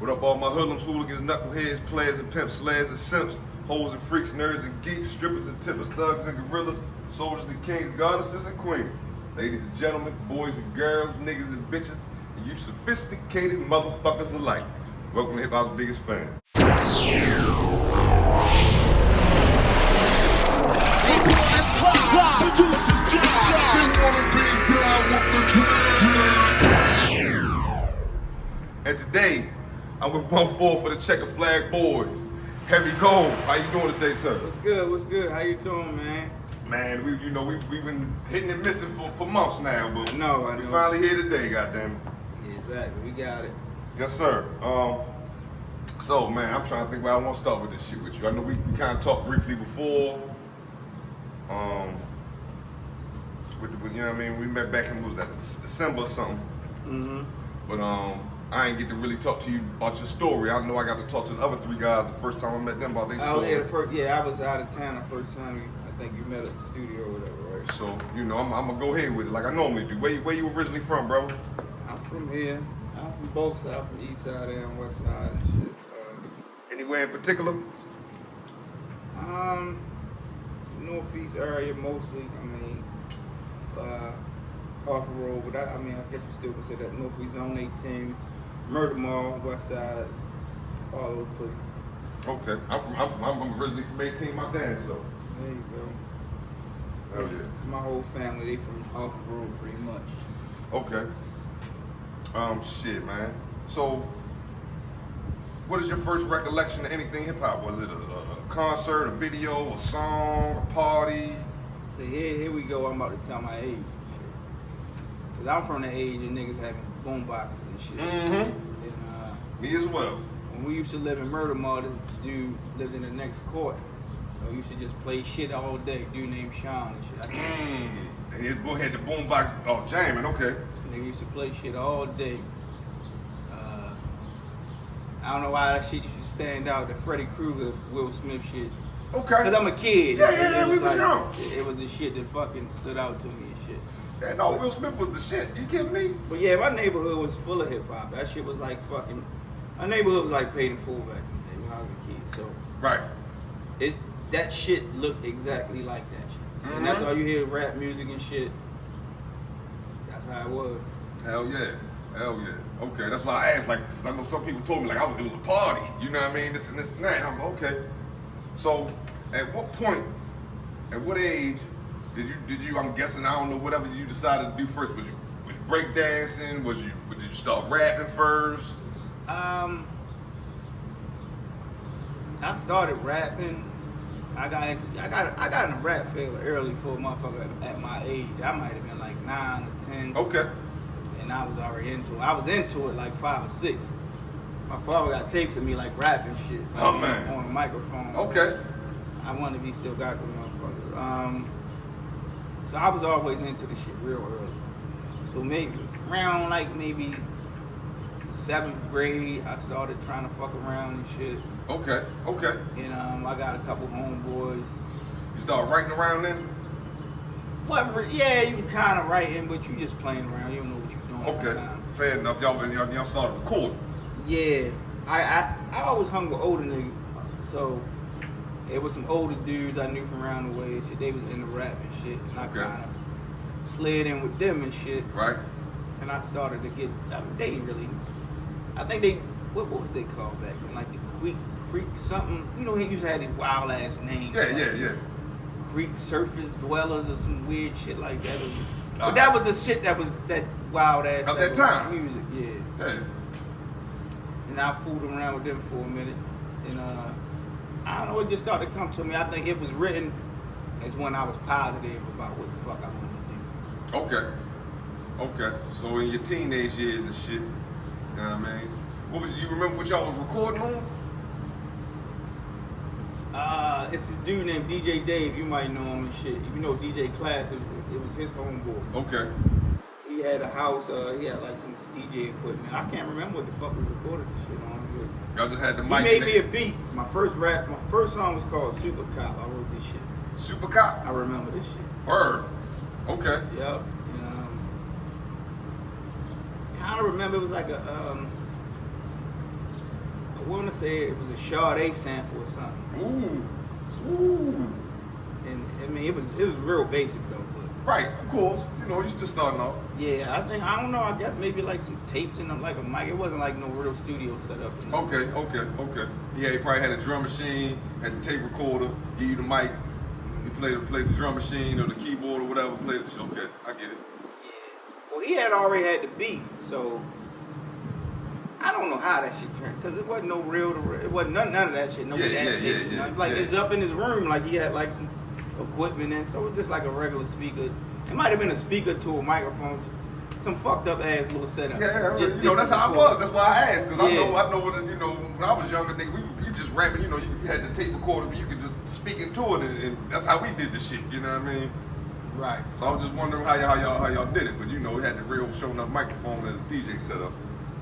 What up, all my hoodlums, hooligans, knuckleheads, players and pimps, slayers and simps, hoes and freaks, nerds and geeks, strippers and tippers, thugs and gorillas, soldiers and kings, goddesses and queens, ladies and gentlemen, boys and girls, niggas and bitches, and you sophisticated motherfuckers alike. Welcome to Hip Hop's biggest fan. And today, I'm with 1-4 for the Checkered Flag boys. HeavyGold, how you doing today, sir? What's good? What's good? How you doing, man? Man, we've been hitting and missing for months now, but I know. we finally here today, goddamn. Yeah, exactly. We got it. Yes, sir. So, man, I'm trying to think where I want to start with this shit with you. I know we kind of talked briefly before. You know what I mean? We met back in, what was that, December or something. Mm-hmm. But I ain't get to really talk to you about your story. I know I got to talk to the other three guys the first time I met them about their story. I was I was out of town the first time. I think you met at the studio or whatever, right? So, I'm gonna go ahead with it like I normally do. Where you originally from, bro? I'm from here. I'm from both sides, from east side and west side and shit. Anywhere in particular? Northeast area mostly. I mean, off the road, but I guess you still consider that Northeast Zone 18, Murder Mall, West Side, all those places. Okay, I'm originally from 18, my dad, so. There you go. Hell yeah. My whole family, they from off the road pretty much. Okay. Shit, man. So, what is your first recollection of anything hip hop? Was it a concert, a video, a song, a party? So here we go. I'm about to tell my age. Cause I'm from the age of niggas having boom boxes and shit. Mm-hmm. And, me as well. when we used to live in Murder Mall, this dude lived in the next court. We used to just play shit all day. Dude named Sean and shit. And his boy had the boombox jamming. Okay. Nigga used to play shit all day. I don't know why that shit used to stand out. The Freddy Krueger, Will Smith shit. Okay. Cause I'm a kid. Yeah, we was young. It was the shit that fucking stood out to me and shit. Yeah, no, Will Smith was the shit. You kidding me? But yeah, my neighborhood was full of hip hop. That shit was like fucking. My neighborhood was like paid in full back in the day when I was a kid. So Right. that shit looked exactly like that shit. Mm-hmm. And that's all you hear, rap music and shit. That's how it was. Hell yeah. Hell yeah. Okay, that's why I asked, like, 'cause I know some people told me, like, it was a party. You know what I mean? This and that. I'm okay. So, at what point, at what age did you, I'm guessing, I don't know, whatever you decided to do first, was you breakdancing? Did you start rapping first? I started rapping. I got in the rap field early for a motherfucker at my age. I might have been like 9 or 10. Okay. And I was already into it. I was into it like 5 or 6. My father got tapes of me like rapping shit. Oh, man. On a microphone. Okay. I wonder if he still got them motherfuckers. So I was always into the shit real early. So maybe around maybe 7th grade, I started trying to fuck around and shit. Okay. And I got a couple homeboys. You start writing around then? Yeah, you kind of writing, but you just playing around. You don't know what you're doing. Okay. All the time. Fair enough. Y'all started recording. Yeah, I always hung with older niggas, so it was some older dudes I knew from around the way and shit. They was into rap and shit, and I kind of slid in with them and shit. Right. And I started to get. They didn't really. I think they. What was they called back then? Like the Creek something. You know, he used to have these wild ass names. Yeah. Creek surface dwellers or some weird shit like that. But that was the shit that was that wild ass of that time. Music, yeah. And I fooled around with them for a minute, and I don't know, it just started to come to me. I think it was written as when I was positive about what the fuck I wanted to do. Okay. So in your teenage years and shit, you know what I mean? You remember what y'all was recording on? It's this dude named DJ Dave. You might know him and shit. If you know DJ Class, it was his homeboy. Okay. He had a house. He had like some DJ equipment. I can't remember what the fuck we recorded this shit on. Y'all just had the He mic. made me a beat. My first song was called Super Cop. I wrote this shit. Super Cop. I remember this shit. Word. Okay. Yep. Kind of remember it was like a want to say it was a Sade sample or something. Ooh. And I mean, it was real basic though. But Right, of course. You know, you just starting off. yeah, I don't know. I guess maybe like some tapes and like a mic. It wasn't like no real studio setup. You know? Okay. Yeah, he probably had a drum machine, had a tape recorder, give you the mic. You play the drum machine or the keyboard or whatever. Okay, I get it. Well, he had already had the beat, so I don't know how that shit turned because it wasn't no real. It wasn't none of that shit. No Yeah. Like it was up in his room, like he had like some equipment in, so it was just like a regular speaker. It might have been a speaker to a microphone, some fucked up ass little setup. Yeah, Just you know that's how I was. That's why I asked because Yeah. I know what you know. When I was younger, nigga, we just rapping. You know, you had the tape recorder, but you could just speak into it, and that's how we did the shit. You know what I mean? Right. So I was just wondering how y'all did it, but you know, we had the real showing up microphone and the DJ setup.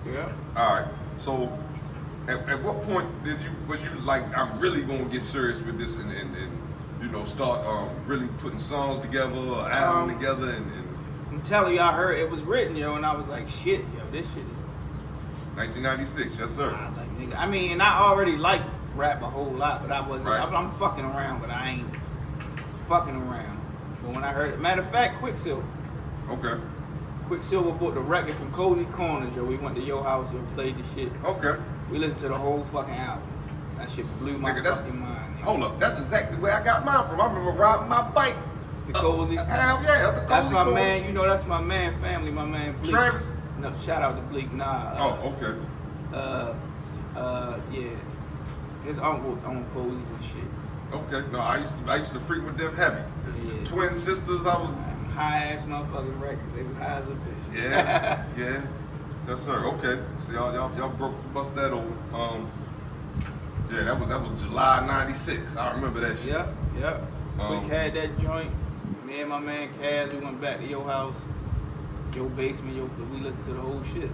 Yeah. All right. So, at what point was you like, I'm really gonna get serious with this and you know start really putting songs together, or album together, and I'm telling you, I heard it was written, yo, and I was like, shit, yo, this shit is. 1996, yes sir. I was like, nigga. I mean, and I already liked rap a whole lot, but I wasn't. Right. I'm fucking around, but I ain't fucking around. But when I heard, matter of fact, Quicksilver. Okay. Quicksilver bought the record from Cozy Corners, yo. We went to your house and played the shit. Okay. We listened to the whole fucking album. That shit blew my Nigga, fucking mind. Nigga. Hold up, that's exactly where I got mine from. I remember riding my bike. The Cozy. Hell yeah, the Cozy. That's my Corner. man. You know, that's my man. Family, my man. Bleak. Travis? No, shout out to Bleak. Nah. Oh, okay. Yeah. His uncle owned Cozy's and shit. Okay. No, I used to frequent them heavy. Yeah. Twin sisters, I was. High ass motherfucking records. They was high as a bitch. Yeah. Yes, sir. Okay. So y'all bust that open. Yeah, that was July '96. I remember that shit. Yep. We had that joint. Me and my man Kaz, we went back to your house, your basement, we listened to the whole shit.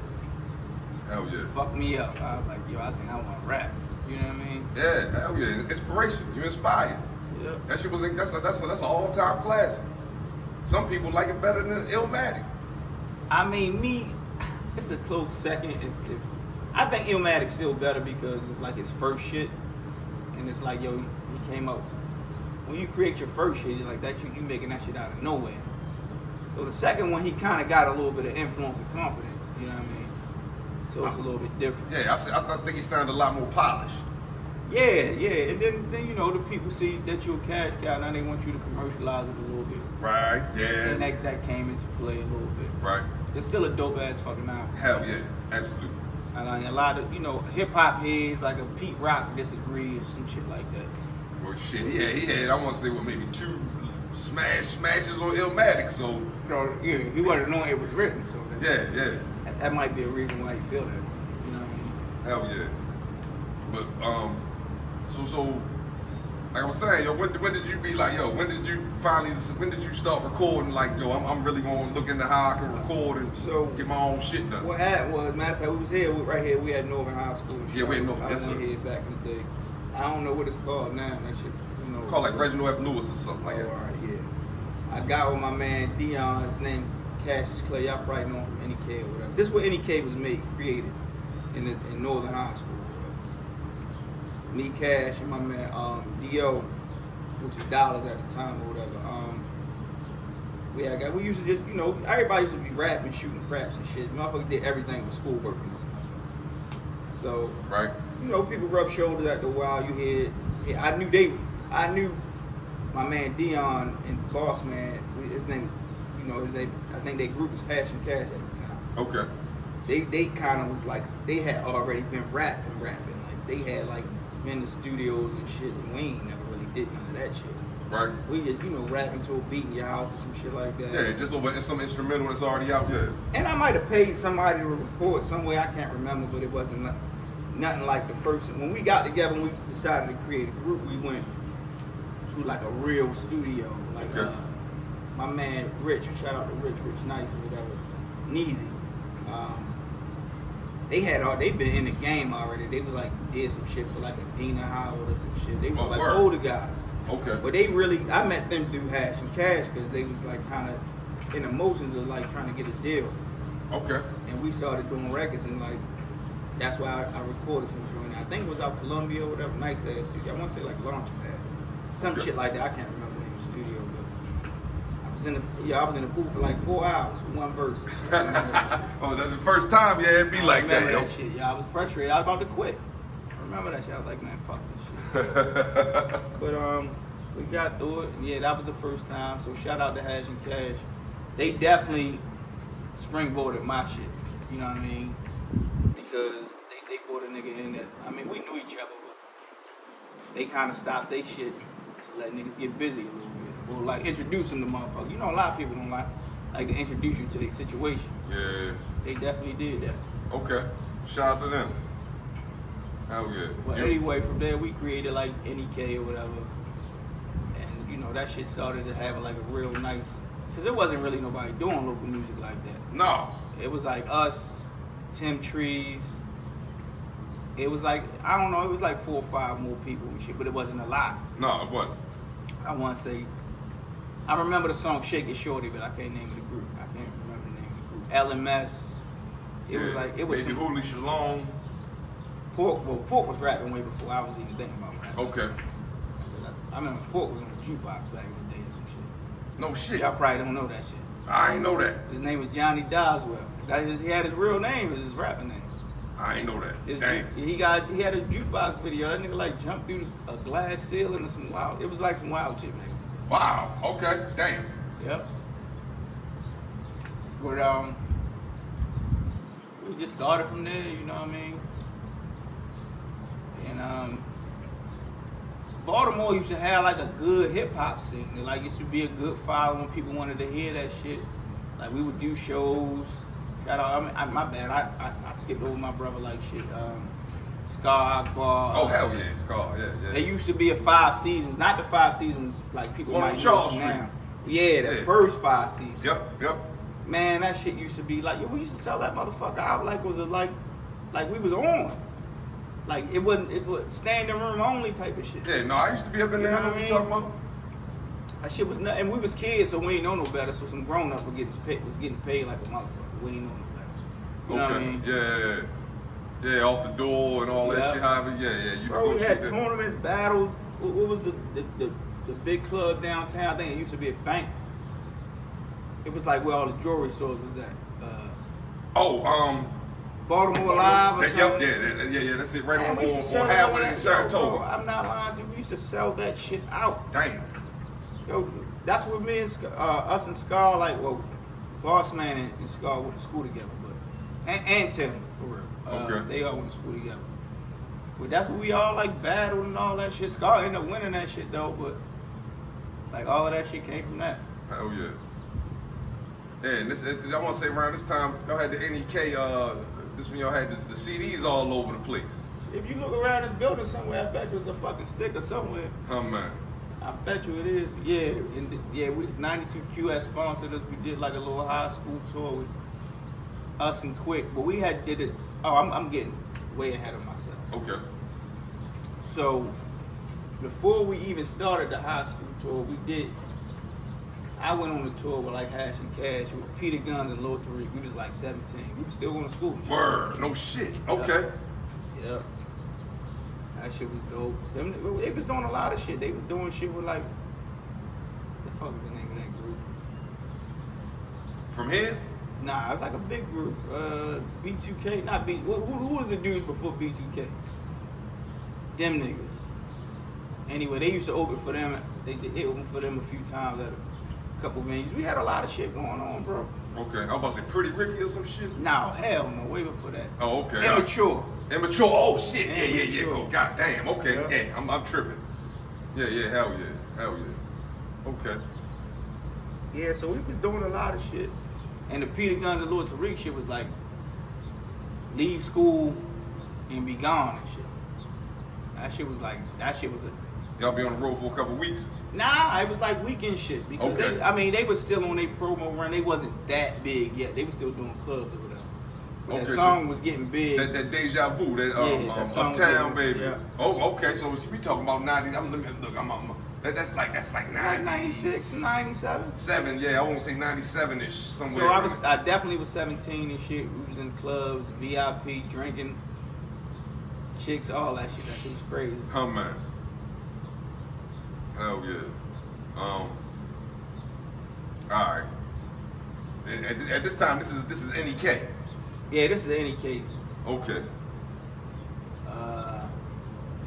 Hell yeah. Fucked me up. I was like, yo, I think I want to rap. You know what I mean? Yeah, hell yeah. Inspiration. You inspired. Yep. That shit was that's an all-time classic. Some people like it better than Illmatic. I mean, me, it's a close second. I think Illmatic's still better because it's like his first shit, and it's like, yo, he came up. When you create your first shit, like that, you making that shit out of nowhere. So the second one, he kind of got a little bit of influence and confidence. You know what I mean? So it's a little bit different. Yeah, I think he sounded a lot more polished. Yeah, and then you know the people see that you're a cash cow. Now they want you to commercialize it a little bit. Right. Yeah. And that came into play a little bit. Right. It's still a dope ass fucking album. Hell yeah, absolutely. And like a lot of hip hop heads like a Pete Rock disagree or some shit like that. Well, shit, he had I want to say maybe 2 smashes on Illmatic. So Yeah, he wasn't knowing it was written, so yeah. that might be a reason why you feel that. You know what I mean? Hell yeah. But so like I was saying, yo, when did you be like, yo, when did you start recording? Like, yo, I'm really gonna look into how I can record and get my own shit done. What happened was, matter of fact, we was here right here. We had Northern High School. Yeah, we had Northern. I Yes, went sir. here back in the day. I don't know what it's called now. That shit, Called like Reginald F. Lewis or something like Oh, that. all right, yeah. I got with my man Dion. His name Cassius Clay. Y'all probably know him from N.E.K or whatever. This is where N.E.K was created in Northern High School. Me, Cash, and my man D.O., which was dollars at the time or whatever. We used to just, everybody used to be rapping, shooting craps and shit. Motherfuckers did everything for schoolwork and stuff. So, right. People rub shoulders after a while. You hear, I knew my man Dion and Boss Man. His name, I think their group was Hash and Cash at the time. Okay. They kind of was like, they had already been rapping. Like they had like been in the studios and shit, and we ain't never really did none of that shit. Right. We just, rapping to a beat in your house or some shit like that. Yeah, just over some instrumental that's already out there. And I might have paid somebody to record somewhere, I can't remember, but it wasn't nothing like the first. When we got together and we decided to create a group, we went to like a real studio. Like my man Rich, shout out to Rich Nice or whatever, Neezy. They've been in the game already. They was like did some shit for like a Dina Howard or some shit. They was like older guys. Okay. But I met them through Hash and Cash because they was like kind of in the motions of like trying to get a deal. Okay. And we started doing records and like That's why I recorded some joint. I think it was out Columbia or whatever, nice ass studio. I want to say like Launchpad, some shit like that. I can't remember the name of the studio, but I was in the booth for like 4 hours for one verse. Oh, that's the first time, yeah, it'd be like that. I remember that shit. Yeah, I was frustrated. I was about to quit. I remember that shit. I was like, man, fuck this shit. But we got through it. And yeah, that was the first time. So shout out to Hash and Cash. They definitely springboarded my shit. You know what I mean? Because they brought a nigga in that, I mean, we knew each other, but they kind of stopped they shit to let niggas get busy a little bit. Or like introduce them to motherfuckers. You know, a lot of people don't like to introduce you to their situation. Yeah. They definitely did that. Okay. Shout out to them. Hell yeah. But anyway, from there we created like N.E.K or whatever. And you know, that shit started to have like a real nice, because there wasn't really nobody doing local music like that. No. It was like us, Tim Trees. It was like, I don't know, it was like 4 or 5 more people and shit, but it wasn't a lot. No, it wasn't. I want to say, I remember the song Shake It Shorty, but I can't name the group. I can't remember the name of the group. LMS. It was like, it was Baby Hooli Shalom. Pork was rapping way before I was even thinking about rapping. Okay. I remember Pork was on the jukebox back in the day or some shit. No shit. Y'all probably don't know that shit. I ain't know that. His name was Johnny Doswell. He had his real name as his rapping name. I ain't know that. Dang. He had a jukebox video. That nigga like jumped through a glass ceiling or some wild. It was like some wild shit, man. Wow. Okay. Damn. Yep. But we just started from there. You know what I mean? And Baltimore used to have like a good hip hop scene. Like it used to be a good following. People wanted to hear that shit. Like we would do shows. Shout out, my bad. I skipped over my brother like shit. Scar Akbar. Oh hell yeah, Scar. Yeah. They used to be a 5 seasons, not the 5 seasons like people On might Charles know Street. now. Yeah, the first 5 seasons. Yep. Man, that shit used to be like, yo, we used to sell that motherfucker out like was like we was on. Like it was standing room only type of shit. Yeah, no, I used to be up in there. You know What you what I talking about? That shit was nothing. And we was kids, so we ain't know no better. So some grown up was getting paid like a motherfucker. We ain't know no better. You know what I mean? Yeah, off the door and all that Yeah. shit. However, yeah. You Bro, go we shit had there. tournaments, battles. What was the big club downtown? I think it used to be a bank. It was like where all the jewelry stores was at. Baltimore Live or something. Yeah, that's it. Right Man, on we used to sell Howard that and shit, bro. Saratoga. I'm not lying to you. We used to sell that shit out. Damn. Yo, that's what me and us and Scar, like, well, Boss Man and Scar went to school together, but and Tim, for real. Okay. They all went to school together. But that's what we all like battled and all that shit. Scar ended up winning that shit though, but like all of that shit came from that. Hell yeah. Yeah, and I want to say around this time, y'all had the NEK, this when y'all had the CDs all over the place. If you look around this building somewhere, I bet you there's a fucking sticker somewhere. Oh man. I bet you it is. Yeah, we 92QS sponsored us. We did like a little high school tour with us and Quick, but we did it. Oh, I'm getting way ahead of myself. Okay. So before we even started the high school tour, I went on the tour with like Hash and Cash with Peter Guns and Lil Tariq. We was like 17. We was still going to school. Word. No shit. Okay. Yep. That shit was dope. They was doing a lot of shit. They was doing shit with like, what the fuck is the name of that group? From here? Nah, it was like a big group. B2K, not B. Who was the dudes before B2K? Them niggas. Anyway, they used to open for them. They opened for them a few times at a couple venues. We had a lot of shit going on, bro. Okay. I was about to say Pretty Ricky or some shit. No, hell no. Way before that. Oh, okay. Immature. Immature. Oh shit. Yeah. Immature. Oh, God damn. Okay. Yeah. I'm tripping. Yeah. Hell yeah. Okay. Yeah, so we was doing a lot of shit. And the Peter Guns and Lil Tariq shit was like, leave school and be gone and shit. That shit was a... Y'all be on the road for a couple weeks? Nah, it was like weekend shit. Because they was still on their promo run. They wasn't that big yet. They was still doing clubs or whatever. But that song was getting big. That Deja Vu, that song Uptown Baby. Yeah. Oh, okay. So we talking about 90. That's like 90. Like 96, 97. 7, yeah. I want to say 97ish somewhere. So I definitely was 17 and shit. We was in clubs, VIP, drinking. chicks, all that shit. That shit was crazy. Huh, man. Hell yeah. All right. At this time, this is N.E.K. Yeah, this is the N.E.K. Okay.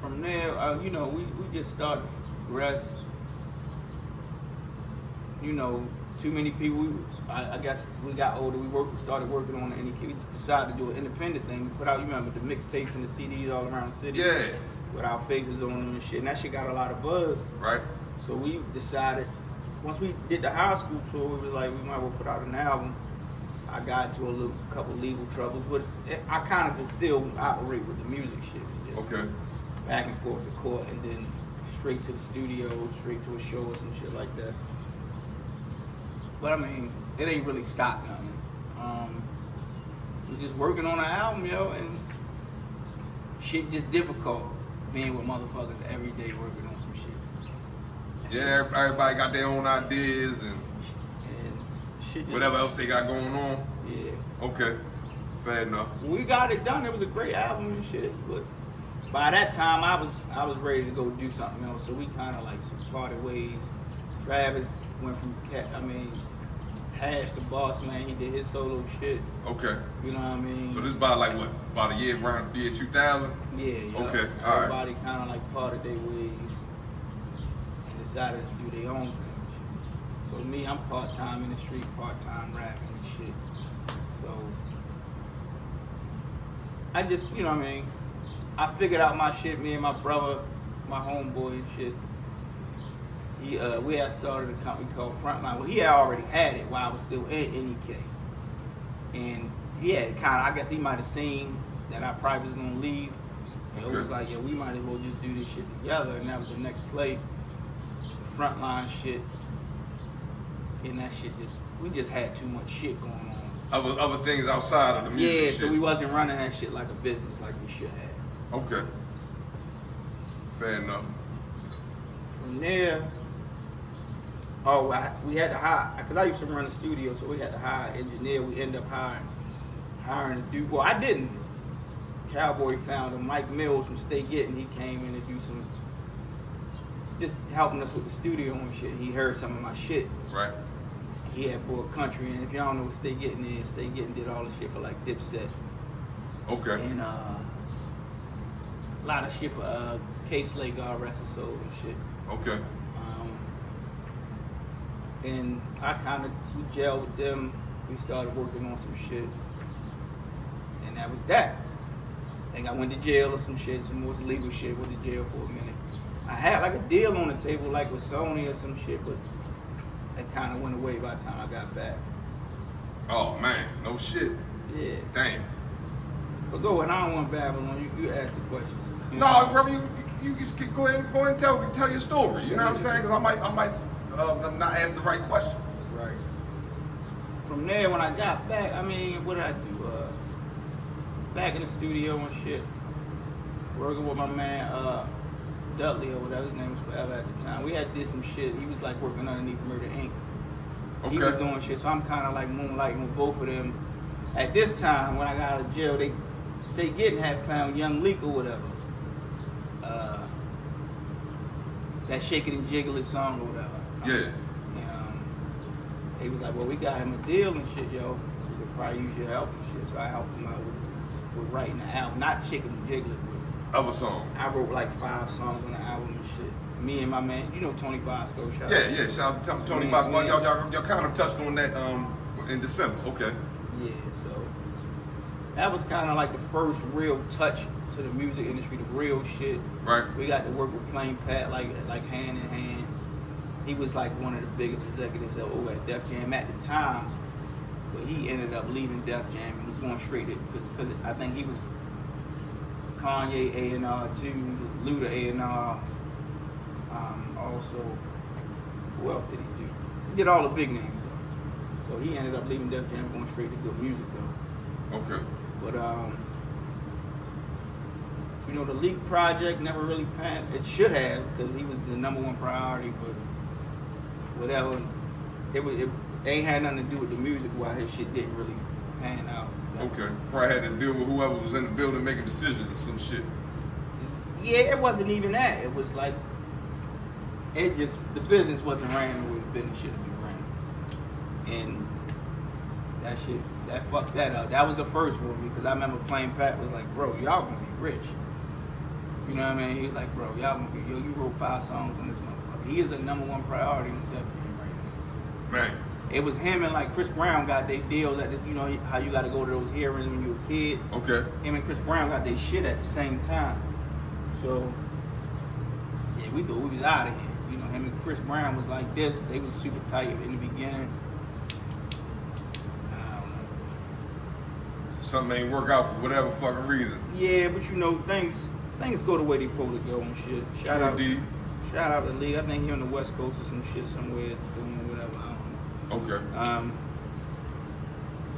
From there, you know, we just started to progress. You know, too many people. I guess we got older. We started working on the N.E.K. We decided to do an independent thing. We put out, you remember, the mixtapes and the CDs all around the city. Yeah. With our faces on them and shit. And that shit got a lot of buzz. Right. So we decided, once we did the high school tour, we was like, we might as well put out an album. I got into a couple legal troubles, but I kind of could still operate with the music shit. Just Okay. back and forth to court, and then straight to the studio, straight to a show or some shit like that. But I mean, it ain't really stopped nothing. We're just working on an album, yo, and shit just difficult being with motherfuckers every day working on some shit. Yeah, everybody got their own ideas and shit just, whatever else they got going on. Yeah. Okay. Fair enough. When we got it done, it was a great album and shit, but by that time I was ready to go do something else, so we kind of like parted ways. Travis went from Hash the Boss Man, he did his solo shit. Okay. You know what I mean? So this is about like what? About a year around the year 2000? Yeah. Okay. All right. Everybody kind of like parted their ways and decided to do their own thing. So me, I'm part-time in the street, part-time rapping and shit. So I just, you know what I mean? I figured out my shit, me and my brother, my homeboy and shit. We had started a company called Frontline. Well, he had already had it while I was still in NEK. And he had I guess he might have seen that I probably was going to leave. And it was like, yeah, we might as well just do this shit together. And that was the next play. The Frontline shit. And that shit we just had too much shit going on. Other things outside of the music Yeah, shit. so we wasn't running that shit like a business like we should have. Okay. Fair enough. From there, we had to hire, because I used to run the studio, so we had to hire an engineer. We ended up hiring a dude. Well, I didn't. Cowboy found him, Mike Mills from Stay Getting. He came in to do just helping us with the studio and shit. He heard some of my shit. Right. He had bought Country, and if y'all don't know what Stay Getting is, Stay Getting did all the shit for like Dipset. Okay. And a lot of shit for K-Slay, God rest his soul and shit. Okay. And we gelled with them. We started working on some shit. And that was that. I think I went to jail or some shit, some more legal shit. Went to jail for a minute. I had like a deal on the table, like with Sony or some shit, but that kind of went away by the time I got back. Oh man, no shit. Yeah. Damn. But go ahead, I don't want to babble on you. You ask the questions. No, brother, you just go ahead and tell your story. You know what I'm saying? Because I might not ask the right question. Right. From there, when I got back, what did I do? Back in the studio and shit, working with my man Dudley or whatever his name was forever at the time. We had did some shit. He was like working underneath Murder Inc. Okay. He was doing shit, so I'm kind of like moonlighting with both of them. At this time, when I got out of jail, they Stay Getting had found Young Leak or whatever. That Shake It and Jiggle It song or whatever. Yeah. He was like, well, we got him a deal and shit, yo. We could probably use your help and shit. So I helped him out with writing the album. Not Shake It and Jiggle It, but Other song. I wrote like 5 songs on the album and shit. Me and my man, you know Tony Bosco. Yeah. Shout out to Tony Bosco. Y'all kind of touched on that in December. Okay. Yeah, so that was kind of like the first real touch to the music industry, the real shit. Right. We got to work with Plain Pat like hand in hand. He was like one of the biggest executives over at Def Jam at the time, but he ended up leaving Def Jam and was going straight to, because I think he was Kanye A&R too, Luda A&R. Also, who else did he do? He did all the big names though. So he ended up leaving Def Jam, going straight to good music though. Okay. But the Leak project never really panned. It should have, because he was the #1 priority. But whatever, it ain't had nothing to do with the music. Why his shit didn't really pan out. Okay. Probably had to deal with whoever was in the building making decisions or some shit. Yeah, it wasn't even that. It was like, it just, the business wasn't ran the way the business should have been ran. And that shit, that fucked that up. That was the first one because I remember Plain Pat was like, bro, y'all gonna be rich. You know what I mean? He was like, bro, y'all gonna be, yo, you wrote 5 songs on this motherfucker. He is the #1 priority in the Def Jam right now. Man. It was him and like Chris Brown got their deals at the, you know how you got to go to those hearings when you were a kid. Okay. Him and Chris Brown got their shit at the same time. So yeah, we was out of here. You know, him and Chris Brown was like this. They was super tight in the beginning. I don't know. Something ain't work out for whatever fucking reason. Yeah, but you know things go the way they supposed to go and shit. Shout out to Lee. I think he on the West Coast or some shit somewhere doing whatever. I don't know. Okay.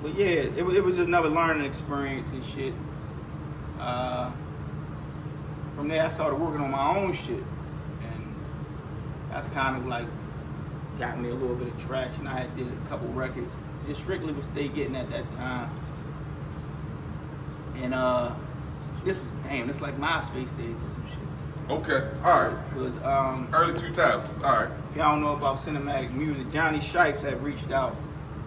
But yeah, it was just another learning experience and shit. From there, I started working on my own shit, and that's kind of like got me a little bit of traction. I had did a couple records, just strictly was Stay Getting at that time, and this is like MySpace days or some shit. Okay. All right. Because early 2000s. All right. if y'all don't know about cinematic music, Johnny Shipes had reached out.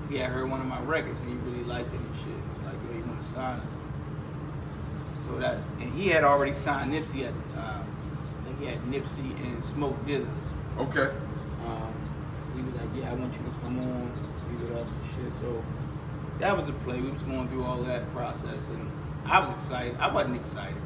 He had heard one of my records and he really liked it and shit. He was like, yo, he want to sign us. So that, and he had already signed Nipsey at the time. And he had Nipsey and Smoke Dizzy. Okay. He was like, yeah, I want you to come on, be with us and shit. So that was the play. We was going through all that process and I was excited. I wasn't excited.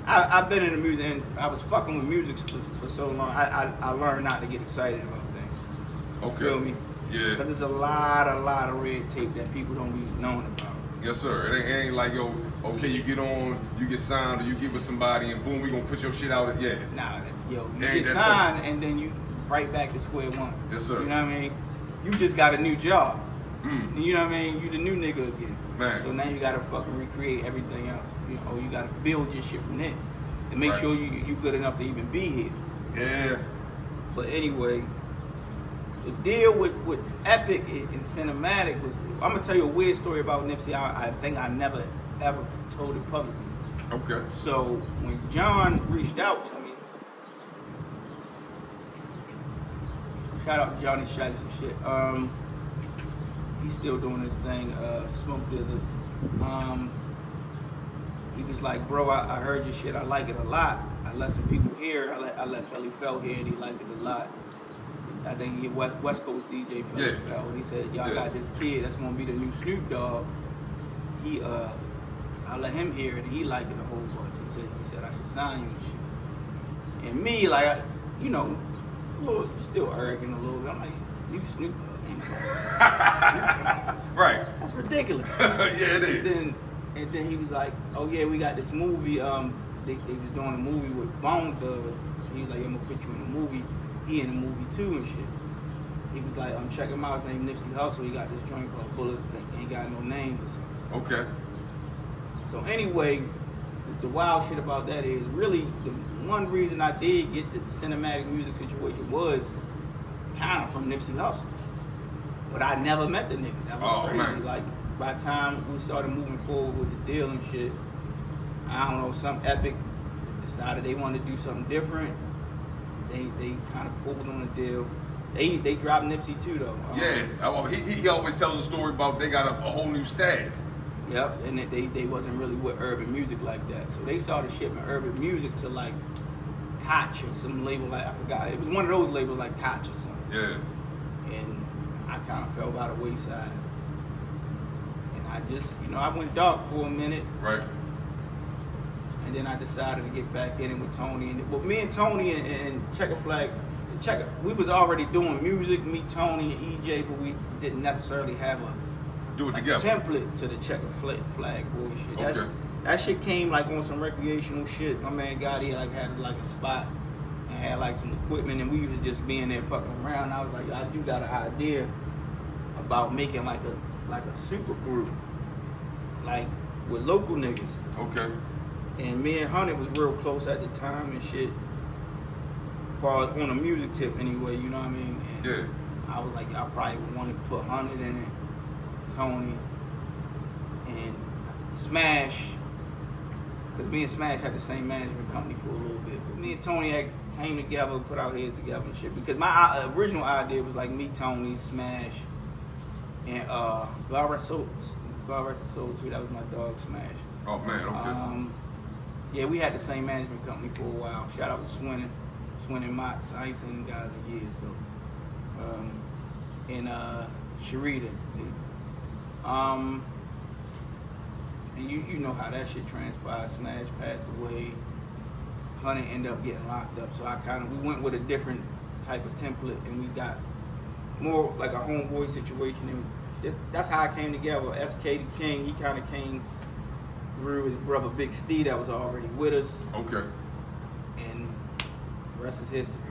I've been in the music and I was fucking with music for so long. I learned not to get excited about things. Okay. Feel me? Yeah. Because there's a lot of red tape that people don't be knowing about. Yes, sir. It ain't like, yo, okay, you get on, you get signed, or you get with somebody, and boom, we gonna put your shit out. Yeah. Nah, yo, you Ain't get that signed and then you right back to square one. Yes, sir. You know what I mean? You just got a new job. Mm. You know what I mean? You the new nigga again. Man. So now you gotta fucking recreate everything else. You know, you gotta build your shit from there and make Right. sure you good enough to even be here. Yeah. But anyway, the deal with Epic and Cinematic was, I'm gonna tell you a weird story about Nipsey. I think I never ever told it publicly. Okay. So when John reached out to me, shout out to Johnny Shipes and shit. He's still doing his thing, Smoke Dizzy. He was like, bro, I heard your shit, I like it a lot. I let some people hear, I let Felly Fell hear and he liked it a lot. I think he West Coast DJ Felly Fell, and he said, yo, I got this kid that's gonna be the new Snoop Dogg. I let him hear it and he liked it a whole bunch. He said I should sign you and shit. And me, like, you know, a little, still arrogant a little bit. I'm like, you Snoop Dogg. Right. That's ridiculous. Yeah, it is. And then he was like, oh yeah, we got this movie. They was doing a movie with Bone Thugs. He was like, I'm gonna put you in a movie. He in the movie too and shit. He was like, check him out. His name Nipsey Hussle. He got this joint called Bullets that ain't got no names or something. Okay. So anyway, the wild shit about that is really the one reason I did get the cinematic music situation was kind of from Nipsey Hussle. But I never met the nigga. That was crazy. Man. Like, by the time we started moving forward with the deal and shit, I don't know, some Epic decided they wanted to do something different. They kind of pulled on the deal. They dropped Nipsey too though. Yeah, he always tells a story about they got a whole new staff. Yep, and they wasn't really with urban music like that. So they started shipping urban music to like Koch or some label, like I forgot. It was one of those labels like Koch or something. Yeah. And I kind of fell by the wayside. And I just, you know, I went dark for a minute. Right. And then I decided to get back in it with Tony. But me and Tony and Checkered, we was already doing music, me, Tony, and EJ, but we didn't necessarily have a template to the Checkered flag bullshit. Okay. That shit came like on some recreational shit. My man got here, like had like a spot and had like some equipment, and we used to just be in there fucking around. I was like, I do got an idea about making like a super group, like with local niggas. Okay. And me and Hunter was real close at the time and shit. Far as on a music tip anyway, you know what I mean? And Yeah. I was like, I probably would want to put Hunter in it, Tony, and Smash Because me and Smash had the same management company for a little bit. But me and Tony came together, put our heads together and shit. Because my original idea was like me, Tony, Smash, and God Rest Soul too. That was my dog, Smash. Oh man, okay. Yeah, we had the same management company for a while. Shout out to Swin and Motts. I ain't seen them guys in years though. And Sharita. And you know how that shit transpired. Smash passed away. Hunter ended up getting locked up. So we went with a different type of template, and we got more like a homeboy situation. And that's how I came together. SK the King, he kind of came through his brother Big Steve that was already with us. Okay. And the rest is history.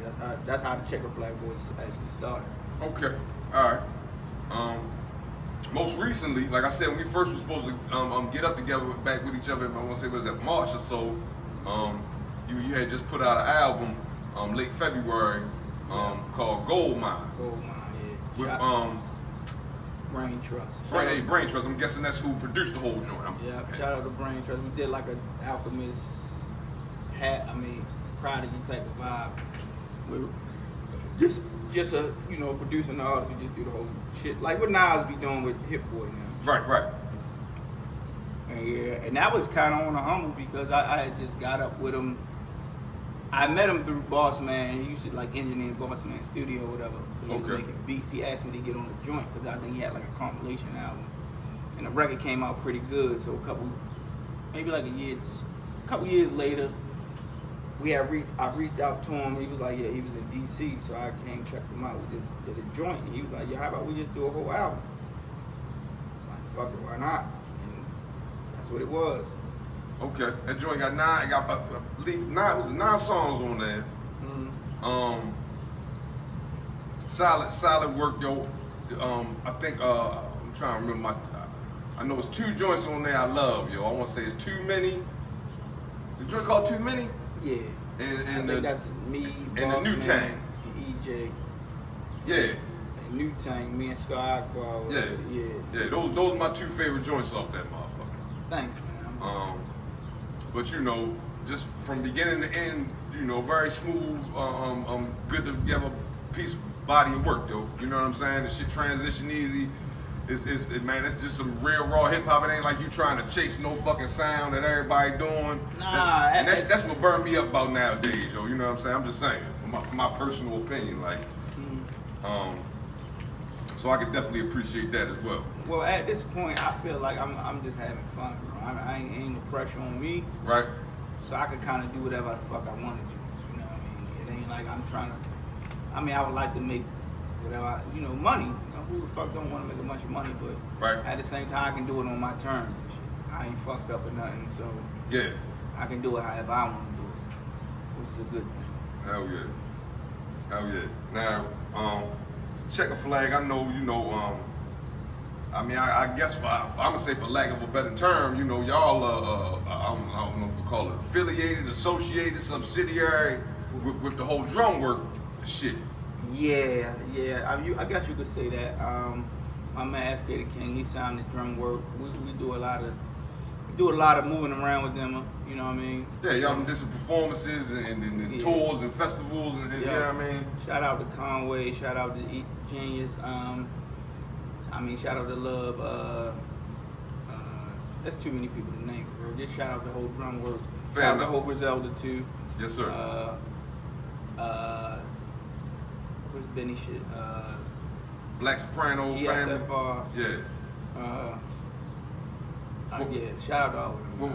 That's how the Checkered Flag Boys actually started. Okay. All right. Most recently, like I said, when we first were supposed to get up together back with each other, I want to say, was that March or so, you had just put out an album late February called Gold Mine. Gold Mine, yeah. With Brain Trust. Brain Trust. I'm guessing that's who produced the whole joint. Yeah, shout out to Brain Trust. We did like an Alchemist Prodigy type of vibe. We're just a producing artist who just do the whole shit like what Nas be doing with Hit Boy now. Right. And yeah, and that was kind of on a humble because I had just got up with him. I met him through Boss Man. He used to like engineer Boss Man Studio or whatever. He was making beats. He asked me to get on the joint because I think he had like a compilation album, and the record came out pretty good. So a couple years later, I reached out to him. He was like, yeah, he was in DC, so I came checked him out. We just did a joint, and he was like, yeah, how about we just do a whole album? I was like, fuck it, why not? And that's what it was. Okay, that joint got I believe nine songs on there. Mm-hmm. Solid work, yo. I think I'm trying to remember I know it's 2 joints on there I love, yo. I want to say it's Too Many. The joint called Too Many? Yeah. And I think that's me, and the New Tank. And EJ. Yeah. And New Tank, me and Sky Akbar. Yeah. Those are my 2 favorite joints off that motherfucker. Thanks, man. But just from beginning to end, very smooth, good together piece, body of work, yo. You know what I'm saying? The shit transition easy. It's just some real raw hip hop. It ain't like you trying to chase no fucking sound that everybody doing. Nah, that's what burned me up about nowadays, yo. You know what I'm saying? I'm just saying, from my personal opinion, like, so I could definitely appreciate that as well. Well, at this point, I feel like I'm just having fun, bro. I ain't no pressure on me. Right. So I can kind of do whatever the fuck I want to do. You know what I mean? It ain't like I'm trying to. I mean, I would like to make whatever, money. Who the fuck don't want to make a bunch of money? But at the same time, I can do it on my terms and shit. I ain't fucked up or nothing, so yeah, I can do it however I want to do it, which is a good thing. Hell yeah. Now, Checkered Flag. I know, I guess I'm gonna say, for lack of a better term, y'all I don't know if we call it affiliated, associated, subsidiary with the whole drum work shit. Yeah. I guess you could say that. My man SK the King, he signed the drum work. We do a lot of moving around with them. You know what I mean? Yeah, y'all did some performances and tours and festivals and you know what I mean? Shout out to Conway. Shout out to Genius. Shout out to Love. That's too many people to name, bro. Just shout out the whole drum work. Shout out to whole Griselda too. Yes, sir. What's Benny shit? Black Soprano family. Yeah. Shout out to all of them. Well,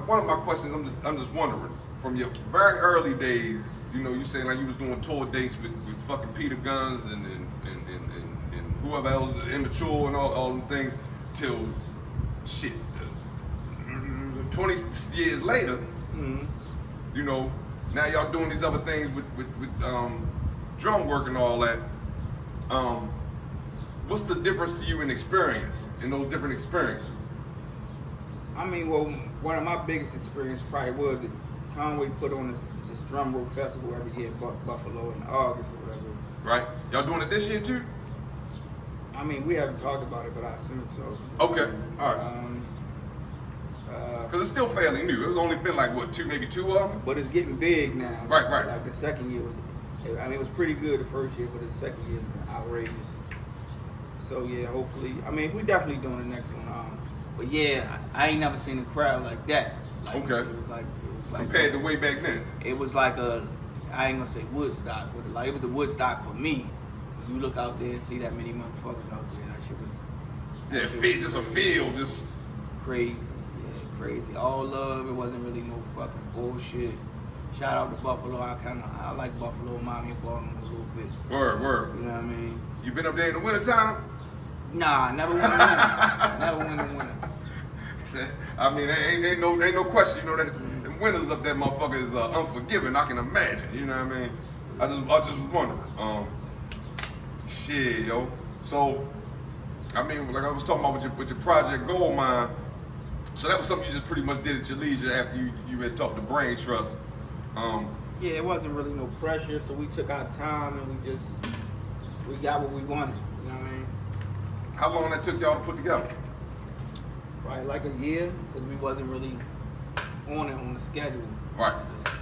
one of my questions, I'm just wondering, from your very early days, you say like you was doing tour dates with fucking Peter Guns and whoever else, Immature and all them things, till shit, 20 years later, now y'all doing these other things with drum work and all that. What's the difference to you in experience, in those different experiences? One of my biggest experiences probably was that Conway put on this drum roll festival every year in Buffalo in August or whatever. Right. Y'all doing it this year too? We haven't talked about it, but I assume so. Okay. All right. Because it's still fairly new. It's only been like, what, maybe two of them? But it's getting big now. Right. Like the second year was, I mean, it was pretty good the first year, but the second year has been outrageous. So yeah, hopefully, I mean, we definitely doing the next one. But yeah, I ain't never seen a crowd like that. Like, Okay. It was like Compared to way back then. It was like I ain't gonna say Woodstock, but like it was the Woodstock for me. You look out there and see that many motherfuckers out there. That shit was. Yeah, just a field, just crazy. Yeah, crazy. All love. It wasn't really no fucking bullshit. Shout out to Buffalo. I like Buffalo, Miami, and Baltimore a little bit. Word. You know what I mean? You been up there in the wintertime? Nah, never went in winter. Never went in winter. I mean, ain't no question. You know that the winters up there, motherfucker, is unforgiving. I can imagine. You know what I mean? I just wonder. Shit, yo. So, I mean, like I was talking about with your Project Gold Mine. So that was something you just pretty much did at your leisure after you had talked to Brain Trust. Yeah, it wasn't really no pressure, so we took our time and we got what we wanted. You know what I mean? How long that took y'all to put together? Right, like a year, because we wasn't really on the schedule. Right. Just,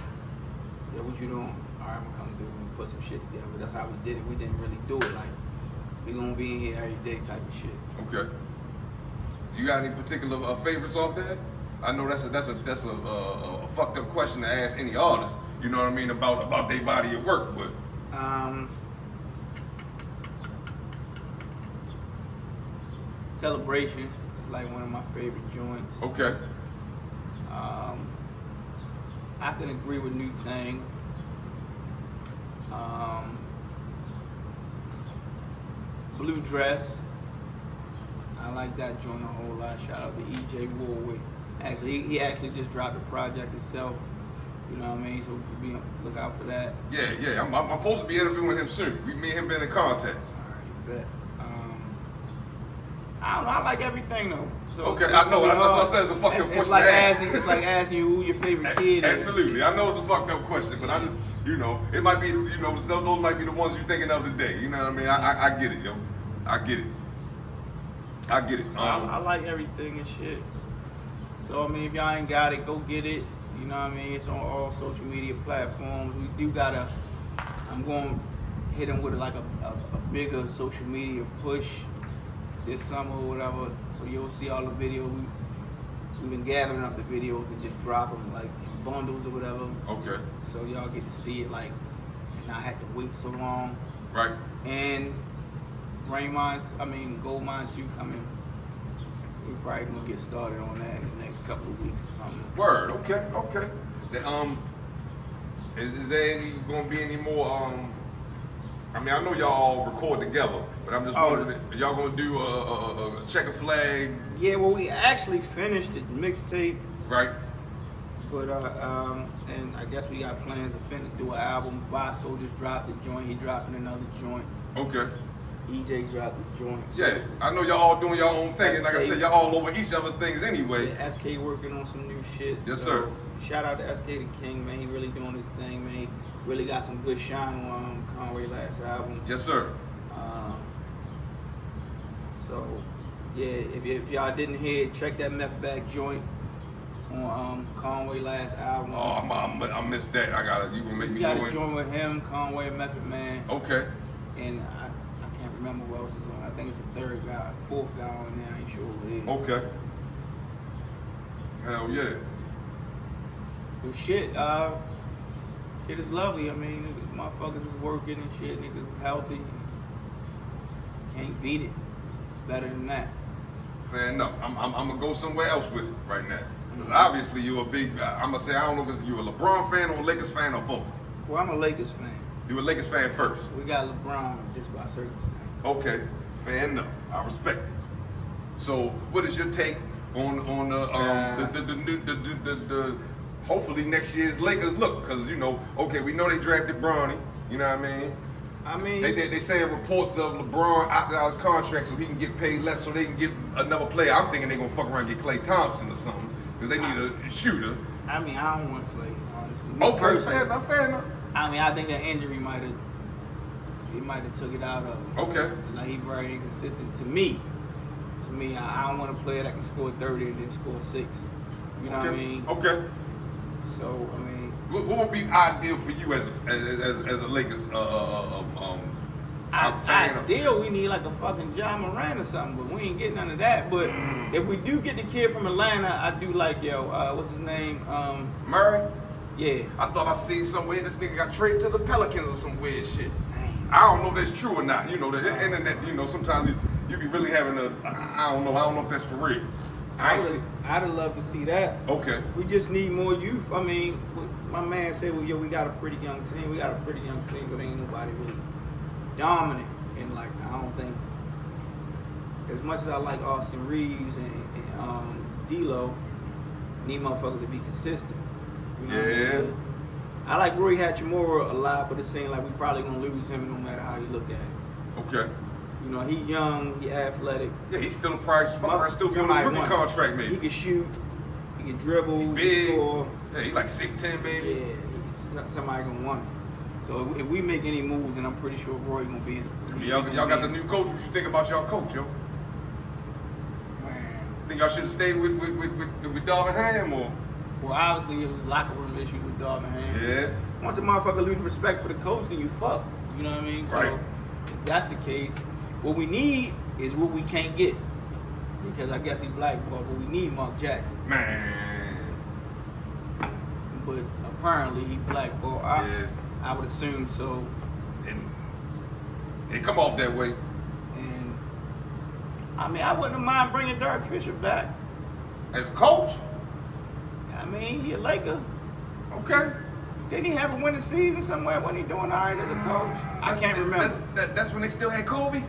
yeah, what you doing? All right, I'm gonna come through and put some shit together. That's how we did it. We didn't really do it like we gonna be in here every day type of shit. Okay. You got any particular favorites off that? I know that's a fucked up question to ask any artist. You know what I mean about their body of work, but. Celebration is like one of my favorite joints. Okay. I can agree with N.E.K. Blue Dress. I like that joint a whole lot. Shout out to E.J. Warwick. Actually, he actually just dropped the project itself. You know what I mean? So look out for that. Yeah. I'm supposed to be interviewing him soon. Me and him been in contact. All right, bet. I don't know. I like everything though. So Okay, I know. That's what I said. It's a fucked up question. It's like asking you who your favorite kid is. Absolutely. I know it's a fucked up question, but I just, it might be, those might be the ones you're thinking of today. You know what I mean? I get it, yo. I get it. I like everything and shit. So I mean, if y'all ain't got it, go get it. You know what I mean? It's on all social media platforms. We do gotta. I'm going to hit them with like a bigger social media push this summer or whatever. So you'll see all the videos. We've been gathering up the videos and just drop them like in bundles or whatever. Okay. So y'all get to see it like, and not have to wait so long. Right. And Gold Mine 2 coming. We're probably gonna get started on that in the next couple of weeks or something. Word. Okay. Is there gonna be any more? I mean, I know y'all all record together, but I'm just wondering, are y'all gonna do a Checkered flag? Yeah, well, we actually finished the mixtape. Right. But and I guess we got plans to do an album. Bosco just dropped a joint. He dropping another joint. Okay. EJ dropped a joint. So Yeah, I know y'all all doing your own thing, and like I said, y'all all over each other's things anyway. Yeah, SK working on some new shit. Yes, so, sir. Shout out to SK the King, man. He really doing his thing, man. He really got some good shine on Conway last album. Yes, sir. So, yeah, if y'all didn't hear it, check that Meth Back joint on Conway last album. Oh, I missed that. You gonna make me got go a in? joint with him, Conway, Method Man. Okay. And I can't remember what else is on. I think it's the fourth guy on there. I ain't sure what it is. Okay. Hell yeah. But shit is lovely. I mean, motherfuckers is working and shit. Niggas is healthy. Can't beat it. It's better than that. Fair enough. I'm gonna go somewhere else with it right now. 'Cause obviously you're a big. I'm gonna say I don't know if you a LeBron fan or a Lakers fan or both. Well, I'm a Lakers fan. You a Lakers fan first. We got LeBron just by circumstance. Okay, fair enough. I respect it. So, what is your take on the hopefully next year's Lakers look? Because we know they drafted Bronny. You know what I mean? They saying reports of LeBron opted out his contract so he can get paid less so they can get another player. I'm thinking they're gonna fuck around and get Klay Thompson or something because they need a shooter. I mean, I don't want Klay, honestly. Okay, fair enough. I mean, I think that injury might have took it out of him. Okay. Like he's very inconsistent to me. I don't want a player that can score 30 and then score 6. You know what I mean? Okay. So I mean, what would be ideal for you as a Lakers fan? ideal, we need like a fucking John Moran or something, but we ain't getting none of that. But if we do get the kid from Atlanta, I do like what's his name? Murray. Yeah. I thought I seen somewhere this nigga got traded to the Pelicans or some weird shit. Dang. I don't know if that's true or not. You know, the internet, you know, sometimes you be really having I don't know if that's for real. I'd have loved to see that. Okay. We just need more youth. I mean, my man said, well, we got a pretty young team. We got a pretty young team, but ain't nobody really dominant. And like, I don't think, as much as I like Austin Reeves and D-Lo, need motherfuckers to be consistent. You know what I mean? I like Roy Hachimura a lot, but it seems like we probably gonna lose him no matter how you look at it. Okay. You know, he young, he athletic. Yeah, he's still a price. Still be on a rookie contract, maybe. He can shoot, he can dribble, he big. can score. Yeah, he like 6'10", baby. Yeah, he's not somebody gonna want him. So if we make any moves, then I'm pretty sure Roy gonna be in. Y'all got the new coach. What you think about y'all coach, yo? Man. Think y'all should have stayed with Darvin Ham or? Well, obviously it was locker room issues with Darvin Ham. Yeah. Once a motherfucker lose respect for the coach, then you fuck. You know what I mean? So right. If that's the case, what we need is what we can't get. Because I guess he's blackballed, but we need Mark Jackson. Man. But apparently he blackballed. I would assume so. And it come off that way. And I mean, I wouldn't mind bringing Derek Fisher back. As a coach? I mean, he a Laker. Okay. Didn't he have a winning season somewhere? Wasn't he doing all right as a coach? I can't remember. That's when they still had Kobe?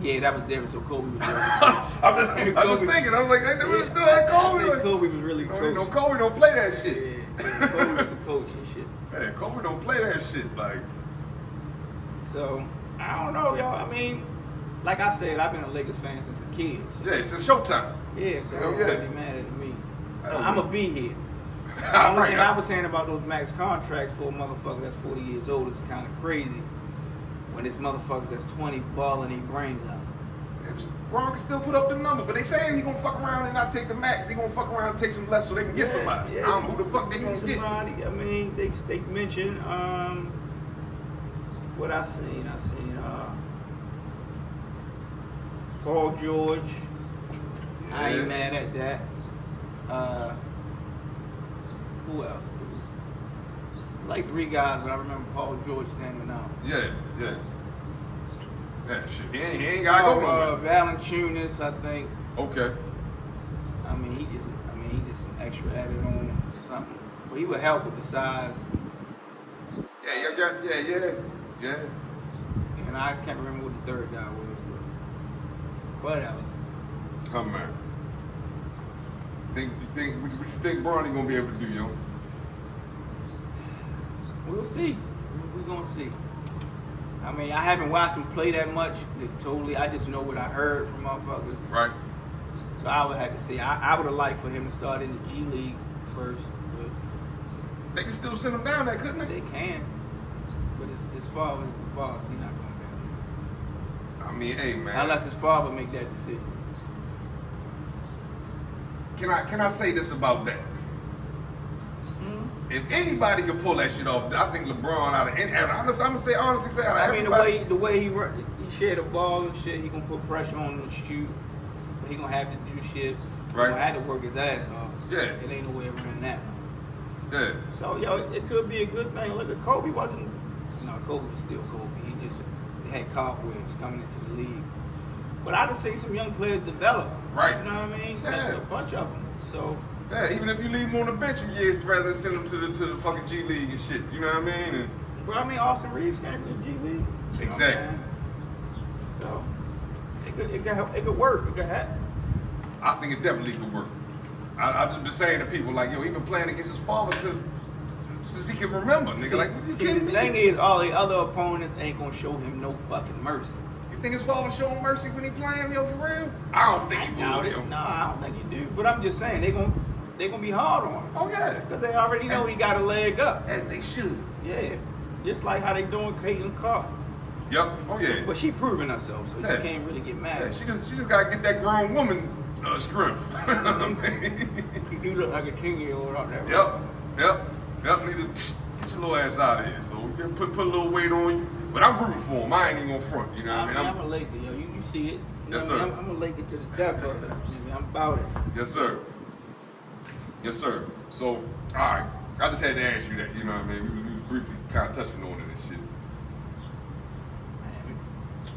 Yeah, that was different. So Kobe was different. I'm just thinking. I was like, they really still had Kobe. I think Kobe was really the coach. No, Kobe don't play that shit. Yeah, Kobe was the coach and shit. Man, Kobe don't play that shit. Like. So, I don't know, y'all. I mean, like I said, I've been a Lakers fan since a kid. So. Yeah, it's showtime. Yeah, so Hell everybody yeah. mad at me. I'm going to be here. The Right, only thing I was saying about those max contracts for a motherfucker that's 40 years old is kind of crazy. When it's motherfuckers that's 20 balling their brains out. Bron can still put up the number, but they saying he gonna fuck around and not take the max. He gonna fuck around and take some less so they can get somebody. Yeah. I don't know who the fuck they gonna get. Somebody, I mean, they mentioned what I seen Paul George. Yeah. I ain't mad at that. Who else? It was like 3 guys, but I remember Paul George standing out. Yeah. Yeah, shit. He ain't gotta go nowhere. Valanciunas, I think. Okay. I mean, he just some extra added on something. But he would help with the size. Yeah. And I can't remember what the third guy was, but whatever. Come on. What you think Bronny gonna be able to do, yo? We'll see. We're gonna see. I mean, I haven't watched him play that much. I just know what I heard from motherfuckers. Right. So I would have to say, I would have liked for him to start in the G League first. But They can still send him down there, couldn't they? they can. But as far as the boss, he's not going down. I mean, hey, man. Unless his father make that decision. Can I say this about that? If anybody can pull that shit off, I think LeBron out of any. I'm gonna say honestly, out of I mean, everybody. the way he shared the ball and shit, he gonna put pressure on him to shoot. He gonna have to do shit. He Right. gonna have to work his ass off. Yeah. It ain't no way around that. Yeah. So it could be a good thing. Look at Kobe wasn't. No, Kobe was still Kobe. He just had cobwebs coming into the league. But I done seen some young players develop. Right. You know what I mean? Yeah. A bunch of them. So. Yeah, even if you leave him on the bench a year, rather than send him to the fucking G League and shit. You know what I mean? And Well, I mean, Austin Reeves came from the G League. You know what I'm Exactly. saying? So it could work. It could happen. I think it definitely could work. I've just been saying to people like, yo, he been playing against his father since he can remember, nigga. Like, what you kidding The me? thing is, all the other opponents ain't gonna show him no fucking mercy. You think his father show him mercy when he playing, yo, for real? I don't think he doubt would, it. yo. No, I don't think he do. But I'm just saying, they gonna be hard on him. Oh yeah. Because they already know he got a leg up. As they should. Yeah. Just like how they doing Caitlin Clark. Yep. Oh yeah. But she proving herself, so Yeah. you can't really get mad Yeah, at she her. just gotta get that grown woman strength. You do look like a 10-year-old out there. Yep. Need to get your little ass out of here. So you put a little weight on you. But I'm rooting for him. I ain't even gonna front. You know what I mean? I'm a Laker, yo. You see it. You Yes, know sir. I'm a Laker to the death of it. I'm about it. Yes, sir. Yes, sir. So, all right. I just had to ask you that. You know what I mean? We was briefly kind of touching on it and shit.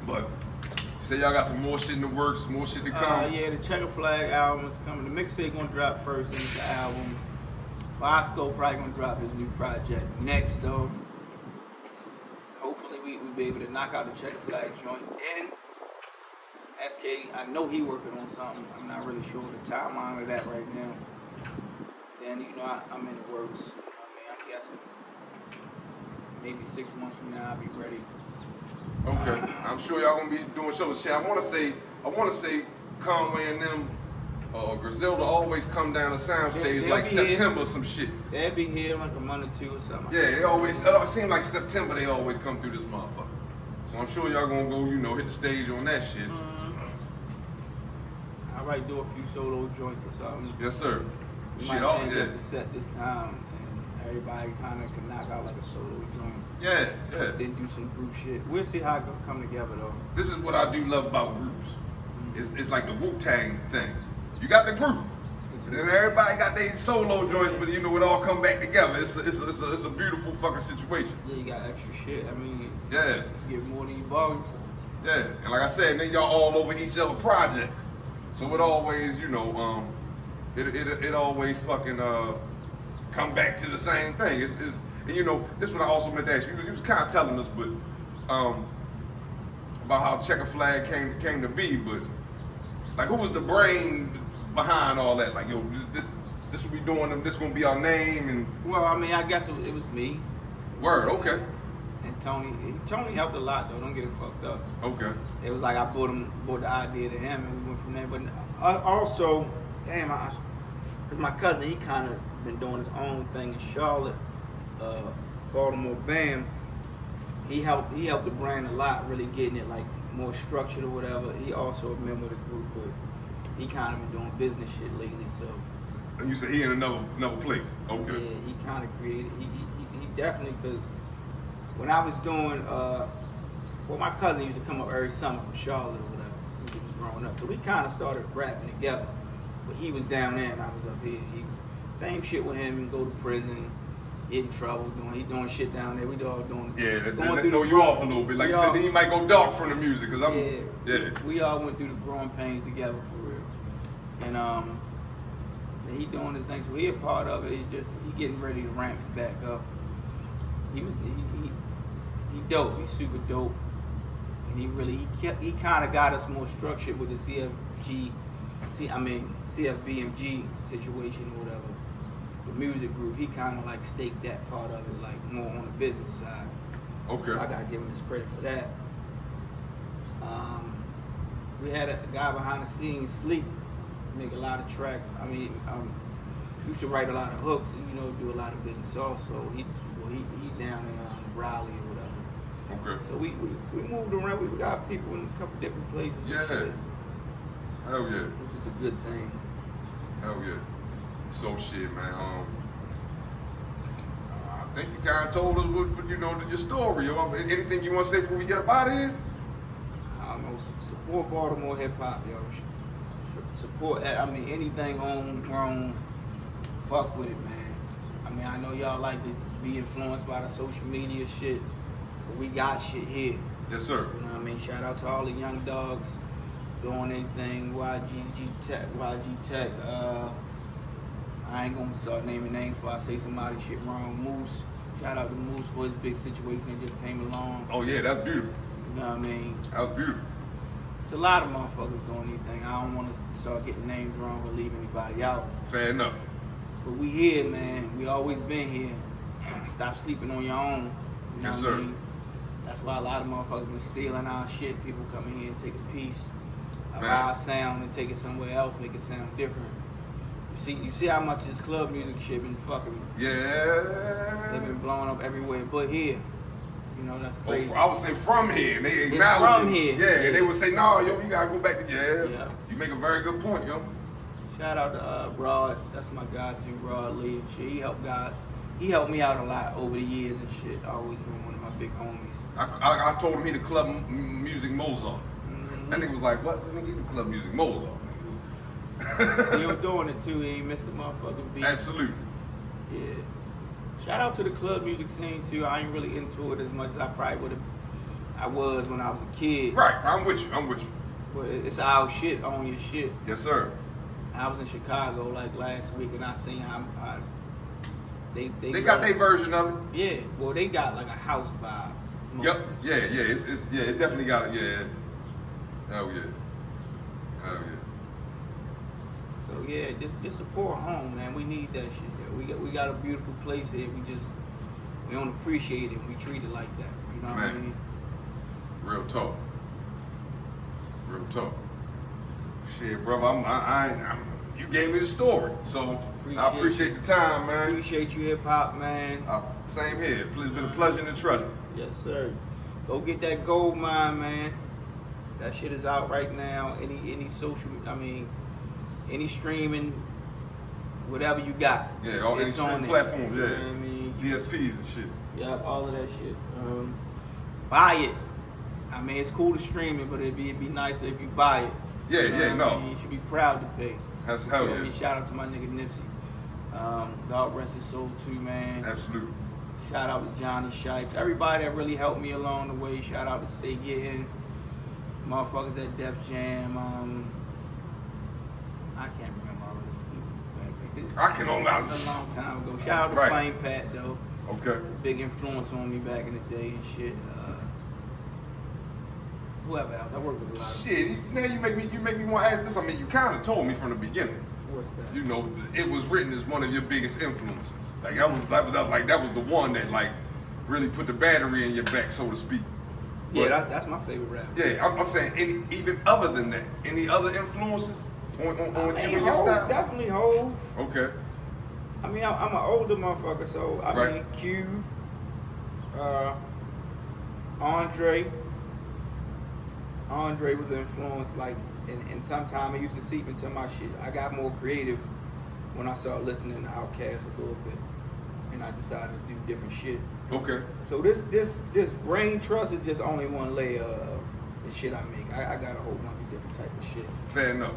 But you say y'all got some more shit in the works, more shit to come. Yeah, the Checkered Flag album is coming. The mixtape gonna drop first, into the album. Bosco probably gonna drop his new project next, though. Hopefully we be able to knock out the Checkered Flag joint. And SK, I know he working on something. I'm not really sure the timeline of that right now. Then I'm in the works. I'm guessing maybe 6 months from now I'll be ready. Okay. I'm sure y'all gonna be doing shows. Shit, I wanna say Conway and them Griselda always come down to soundstage like September or some shit. They'll be here like a month or two or something. Yeah, it seems like September they always come through this motherfucker. So I'm sure y'all gonna go, hit the stage on that shit. I might do a few solo joints or something. Yes, sir. We might change up the set this time, and everybody kind of can knock out like a solo joint. Yeah. Then do some group shit. We'll see how it gonna come together though. This is what I do love about groups. It's like the Wu-Tang thing. You got the group, and then everybody got their solo joints, but it all come back together. It's a beautiful fucking situation. Yeah, you got extra shit. I mean, Yeah. you get more than you bargained for. Yeah, and like I said, then y'all all over each other projects. So it always, it always fucking come back to the same thing. And this is what I also meant to ask you. You was kind of telling us, but about how Checkered Flag came to be, but like who was the brain behind all that? Like, yo, this what we doing, this gonna be our name and Well, I mean, I guess it was me word, okay. and Tony. Tony helped a lot though. Don't get it fucked up. Okay. It was like I brought the idea to him, and we went from there. But also, because my cousin, he kind of been doing his own thing in Charlotte, Baltimore band. He helped the brand a lot, really getting it like more structured or whatever. He also a member of the group, but he kind of been doing business shit lately. So. And you said he in another place. Okay. Yeah, he kind of created. He definitely, because when I was doing, my cousin used to come up every summer from Charlotte or whatever since he was growing up. So we kind of started rapping together. But he was down there and I was up here. Same shit with him. Go to prison, get in trouble, doing shit down there. We all doing. Yeah, that throw you off a little bit. Like you said, then you might go dark from the music because we all went through the growing pains together for real. And he doing his thing, so he a part of it. He getting ready to ramp it back up. He dope. He's super dope, and he kind of got us more structured with the CFBMG situation or whatever. The music group, he kind of like staked that part of it, like more on the business side. Okay. So I gotta give him his credit for that. We had a guy behind the scenes, Sleep, make a lot of tracks. I mean, used to write a lot of hooks, and, do a lot of business also. He down in Raleigh or whatever. Okay. So we moved around. We got people in a couple different places. Yeah. Hell yeah. Which is a good thing. Hell yeah. So shit, man. I think you kind of told us what your story. Anything you want to say before we get up out of here? I don't know. Support Baltimore hip hop, yo. Support. I mean, anything homegrown. Fuck with it, man. I mean, I know y'all like to be influenced by the social media shit, but we got shit here. Yes, sir. You know what I mean? Shout out to all the young dogs doing anything. YG Tech. I ain't gonna start naming names before I say somebody shit wrong. Moose. Shout out to Moose for his big situation that just came along. Oh yeah, that's beautiful. You know what I mean? That was beautiful. It's a lot of motherfuckers doing anything. I don't want to start getting names wrong or leave anybody out. Fair enough. But we here, man. We always been here. Stop sleeping on your own. You know Yes, what sir. I mean? That's why a lot of motherfuckers been stealing our shit. People come in here and take a piece of our sound and take it somewhere else, make it sound different. You see how much this club music shit been fucking. Yeah. They've been blowing up everywhere, but here. That's crazy. I would say from here. And they acknowledge from it. here. Yeah, and they would say, no, yo, you gotta go back to Yeah. You make a very good point, yo. Shout out to Rod. That's my guy too, Rod Lee and shit. He helped me out a lot over the years and shit. Always been one of my big homies. I told him he the club music Mozart. That nigga was like, what? This nigga, he the club music Mozart. Still doing it too. He ain't missed a motherfucking beat. Absolutely. Yeah. Shout out to the club music scene too. I ain't really into it as much as I probably would have. I was when I was a kid. Right. I'm with you. But it's our shit on your shit. Yes, sir. I was in Chicago like last week and I seen how they got their version of it. Yeah. Well, they got like a house vibe. Yep. Yeah. It's it definitely got it. Yeah. Hell yeah. So yeah, just support home, man. We need that shit. Yeah. We got a beautiful place here. We don't appreciate it. We treat it like that. You know what I mean? Real talk. Shit, brother. You gave me the story, so I appreciate the time, man. Appreciate you, hip hop, man. Same here. It's been a pleasure and a treasure. Yes, sir. Go get that gold mine, man. That shit is out right now. Any streaming, whatever you got. Yeah, all any streaming platforms, yeah. You know what I mean? DSPs and shit. Yeah, all of that shit. Buy it. I mean, it's cool to stream it, but it'd be nicer if you buy it. Yeah, you know no. I mean? You should be proud to pay. That's hell yeah. Shout out to my nigga Nipsey. God rest his soul too, man. Absolutely. Shout out to Johnny Shipes. Everybody that really helped me along the way. Shout out to Stay Getting. Motherfuckers at Def Jam. I can't remember all of these people. I can only. That was a long time ago. Shout out to Plain Pat though. Okay. Big influence on me back in the day and shit. Whoever else. I work with a lot of shit. Now you make me want to ask this. I mean, you kind of told me from the beginning. What's that? You know, it was written as one of your biggest influences. Like that was the one that like really put the battery in your back, so to speak. But, yeah, that's my favorite rapper. Yeah, I'm saying even other than that, any other influences on you and your style? Definitely Hov. Okay. I mean, I'm an older motherfucker, so I mean Q, Andre was an influence, like, and sometimes it used to seep into my shit. I got more creative when I started listening to Outkast a little bit, and I decided to do different shit. Okay. So this brain trust is just only one layer of the shit I make. I got a whole bunch of different type of shit. Fair enough.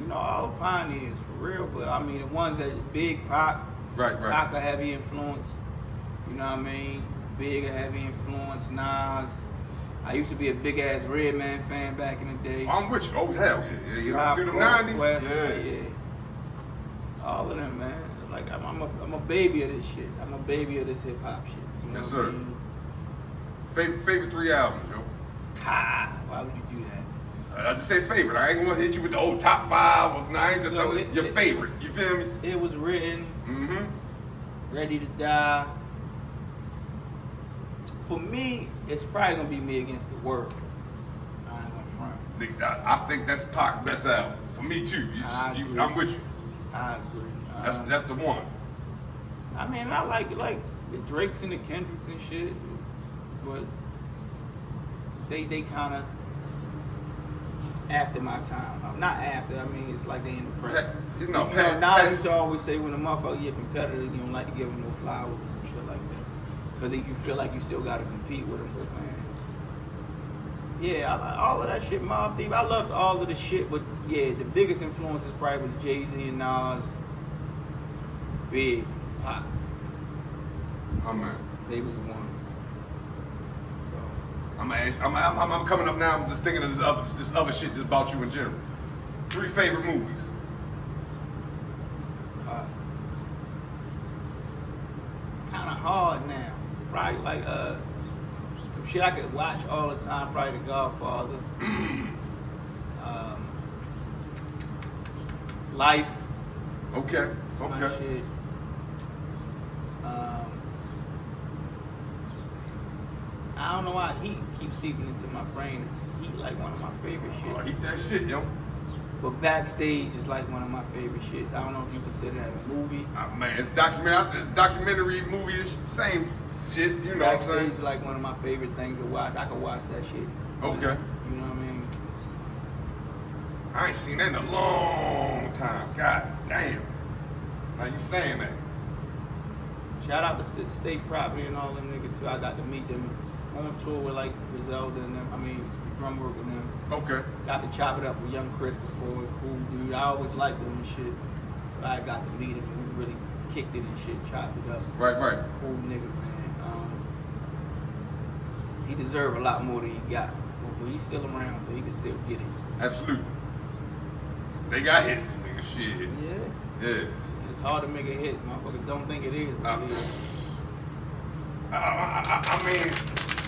You know, all pioneers for real, but I mean the ones that big pop, Pac a heavy influence. You know what I mean? Big a heavy influence. Nas. I used to be a big ass Redman fan back in the day. I'm with you. Oh hell yeah, you know, through the '90s. Yeah. All of them, man. Like I'm a baby of this shit. I'm a baby of this hip hop shit. You know yes, sir. I mean? Favorite 3 albums, yo. Why would you do that? I just say favorite. I ain't gonna hit you with the old top 5 or 9. Just your favorite. You feel me? It was written. Mm-hmm. Ready to Die. For me, it's probably gonna be Me Against the World. I ain't gonna front. I think that's Pac's best album. For me too. I'm with you. I agree. That's the one. I mean, I like the Drakes and the Kendricks and shit, but they kind of after my time. Not after. I mean, it's like they in the present. Now I used to always say when a motherfucker you're a competitor, you don't like to give them no flowers or some shit like that. Because you feel like you still got to compete with them, but man. Yeah, I like all of that shit, Mobb Deep. I loved all of the shit, but yeah, the biggest influences probably was Jay-Z and Nas, Big, Pac. Oh man. They was the ones. So. I'm coming up now. I'm just thinking of this other shit just about you in general. 3 favorite movies. Kind of hard now. Probably like some shit I could watch all the time. Probably The Godfather. Life. Okay. My shit. I don't know why Heat keeps seeping into my brain. It's Heat like one of my favorite shits. Oh, Heat that shit, yo. But Backstage is like one of my favorite shits. I don't know if you consider that a movie. Man, it's documentary movie. It's same shit. You know what I'm saying? Backstage like one of my favorite things to watch. I can watch that shit. Okay. You know what I mean? I ain't seen that in a long time. God damn. Now you saying that? Shout out to State Property and all them niggas too. I got to meet them on tour with like Griselda and them. I mean, drum work with them. Okay. Got to chop it up with Young Chris before. Cool dude. I always liked him and shit. So I got to meet him and we really kicked it and shit, chopped it up. Right. Cool nigga, man. He deserved a lot more than he got. But he's still around, so he can still get it. Absolutely. They got hits, nigga. Shit. Yeah. It's hard to make a hit. Motherfuckers don't think it is. But it is. I mean,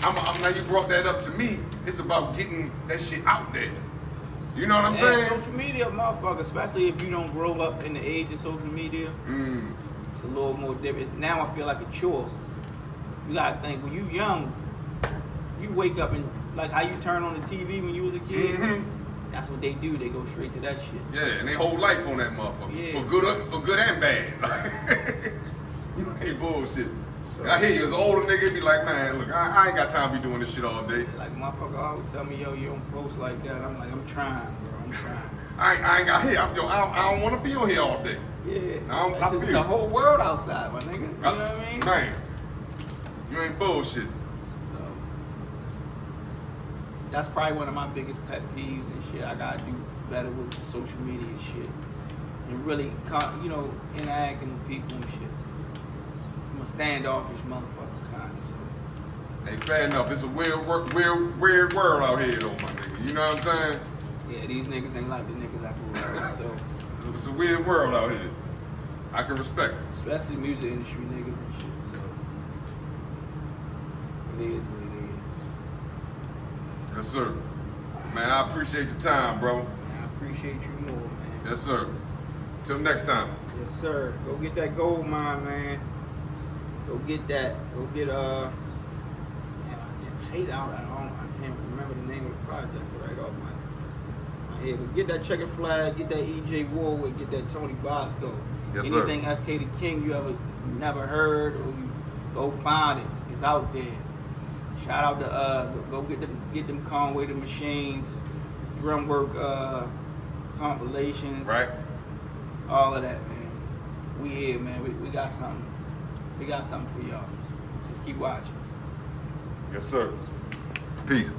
I'm now you brought that up to me. It's about getting that shit out there. You know what I'm saying? Social media, motherfucker, especially if you don't grow up in the age of social media, it's a little more different. Now I feel like a chore. You gotta think, when you young, you wake up and like how you turn on the TV when you was a kid. That's what they do. They go straight to that shit. Yeah, and they whole life on that motherfucker. Yeah. For good and bad. You know, ain't bullshit. So, I hear you as an older nigga be like, man, look, I ain't got time to be doing this shit all day. Like motherfucker always tell me, yo, you don't post like that. I'm like, I'm trying, bro. I'm trying. I ain't got here. I don't want to be on here all day. Yeah. It's a whole world outside, my nigga. You know what I mean? Man, you ain't bullshit. So, that's probably one of my biggest pet peeves and shit. I gotta do better with the social media shit. And really, interacting with people and shit. I'm a standoffish motherfucker, kind of. So. Hey, fair enough. It's a weird world out here, though, my nigga. You know what I'm saying? Yeah, these niggas ain't like the niggas I grew up with, so. It's a weird world out here. I can respect it. Especially music industry niggas and shit, so. It is what it is. Yes, sir. Man, I appreciate the time, bro. Man, I appreciate you more, man. Yes, sir. Till next time. Yes, sir. Go get that gold mine, man. Go get that. Go get I can't remember the name of the project right off my head. But get that Checkered flag, get that EJ Warwick, get that Tony Bosco. Yes, sir. Anything SK the King you ever never heard, or you go find it. It's out there. Shout out to go get them Conway the Machines, drum work compilations. Right. All of that, man. We here, man. We got something. We got something for y'all. Just keep watching. Yes, sir. Peace.